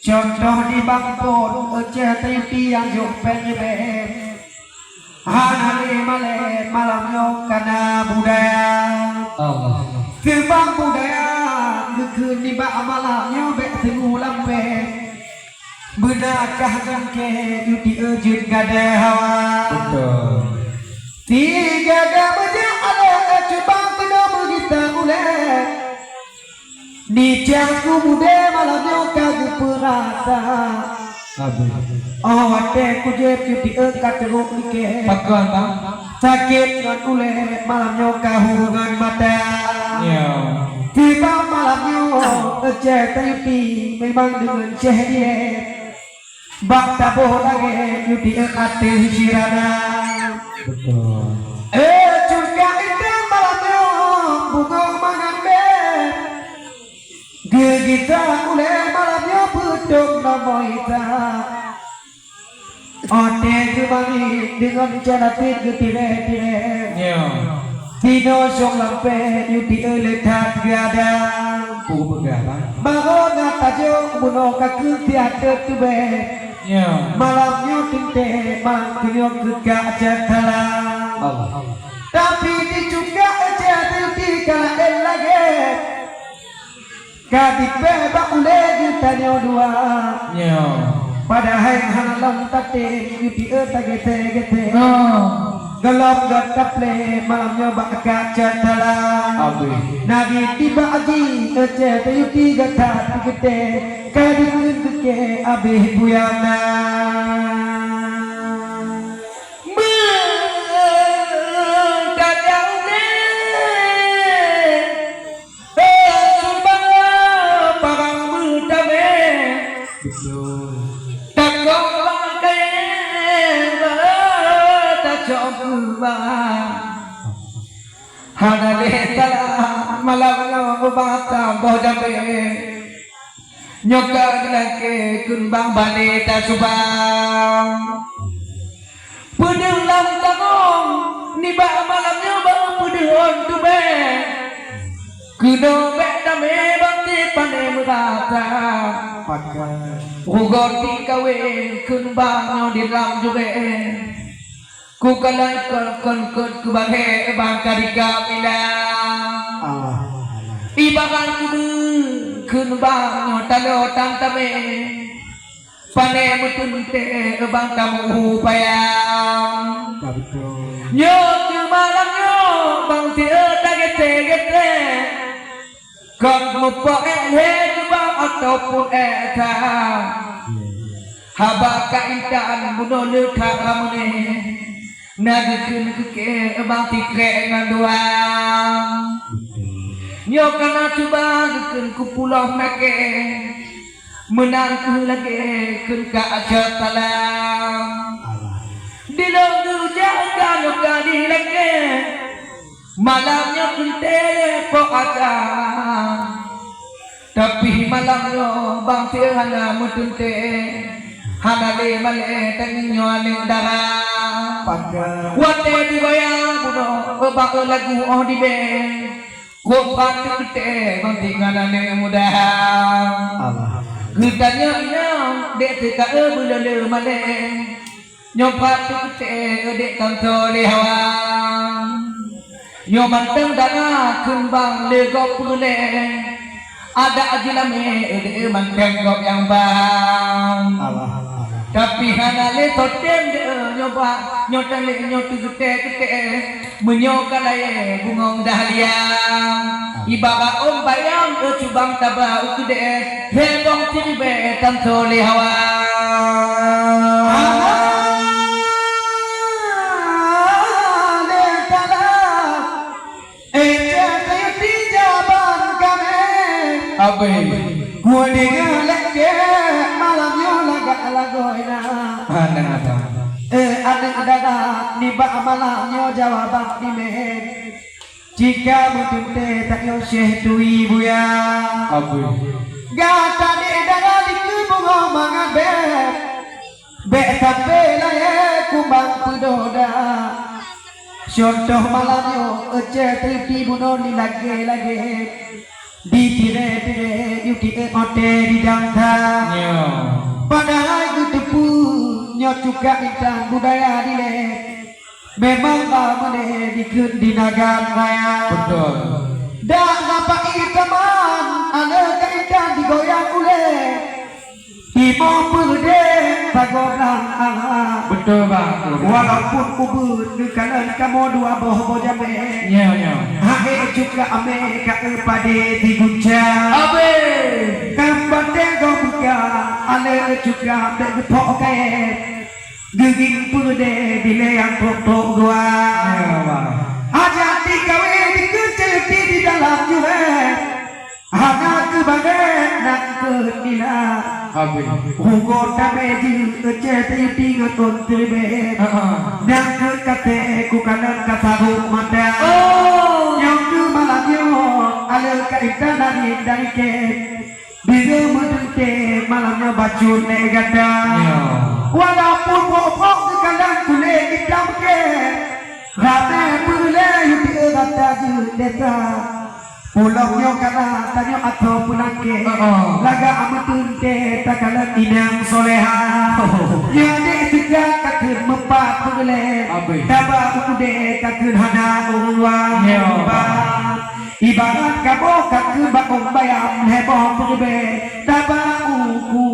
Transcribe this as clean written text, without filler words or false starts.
contoh di bangpon ece tayuti yang jok pengen hanali male malam yok karena budaya Allah kebang budaya kekun di bak malamnya bek tengu lambe bedakah jangke yuti ejut gada hawa betul tiga gabja ada cebang kena begitu ulet di jangku muda malamnya kagak perasa aduh oh wate kujet yuti ekat teruk nike pakuan bang sakit ngan ulet malamnya kahungan mata iya tiba malamnya eceh tayuti memang dengan ceh dia bak tabuh lagi yuti ekat sirana betul juga itu malamnya bunga mangambe gegita ule malamnya bedok namoita ode kembali dengan janatin getire-tire iya Tino sok lampe yuti elekat gada buku pegang bangun ngatajo buno kakil tiada tube iya malamnya tinte mangkyo kegajah talang Allah tapi dicuka aja di kala lagi kadik bebak ule ditanya dua iya padahal halam tate yuti gete oh gelap gatap le malamnya bakat jatalang abi nabi tiba aji aja yuti gatat gete kadik gete abih buyana Hanaleta malam bata bojabe nyoka lake kunbang baleta subang pudeng lam tangong niba malamnya bang pudeng tube kuno bek dame bakti pane murata ugoti kawe kunbang di lam juga ku kalai kon ku banghe bangka di kamila ibagan kudu kun bang talo tantame pane mutunte bang kamu upayang nyo malam nyo bang tie gete kon mupo he bang ataupun eta habaka intaan buno leka kamune nagikun ke bang tikre ngaduang nyo kana coba gikun ku pulau make menantu lagi kun ka aja talang dilong jaga nyo kadi lagi malamnya kun tele po aja tapi malamnya bang tiana mutunte hanale male tanginyo aling darah wate di bayang buno bak lagu oh di be ko patik te bang tinggalane mudah gudanya ina dek ka bulale male nyopatik te dek kantole hawang nyo manteng dana kumbang le gop pule ada ajilame de manteng gop yang bang tapi hanale totem de nyoba nyotale nyotu gete menyokalai bungong dahlia ibaga om bayang cubang taba ukude hebong tibe tantole hawa abe gua dengar lagi malamnya lagoina ada di bak malamnya jawaban di men jika butuh teh tak yo syekh tui buya abe gata di daga di kubungo mangan be tape la ye kumbang kudoda contoh malamnya ece tripi buno ni lagi di tire yuti ote di dangkal Nyo. padahal itu tepu nyot juga intan budaya dile memang amane di naga raya Betul. dah ngapa ikaman ana kaitan digoyang ule Imo perde pagolan ala Betul bang. walaupun kubur kekalan kamu dua boh jame Nyo nyo. hae juga ame ka pade digunca Abe. kambate gobuka ale juga begepok kae geging perde dile yang pokok gua Nyo bang. aja dikawe dikucil di dalam juga anak kebadan nak kedila Abe. Hugo tameji cete tinga kontribe dan kate ku kanan kasahu mata yang tu malamyo ale kaitan dari ke biru mudute malamnya baju negada walaupun pokok ke kanan kule hitam ke rame pule yuti gata judeta Pulangnya kana tanyo atau pulangke laga amatun te takalan inang soleha jadi tiga kakun mempat pule taba ude kakun hana uang ibarat kabo kakun bakong bayam heboh pule taba uku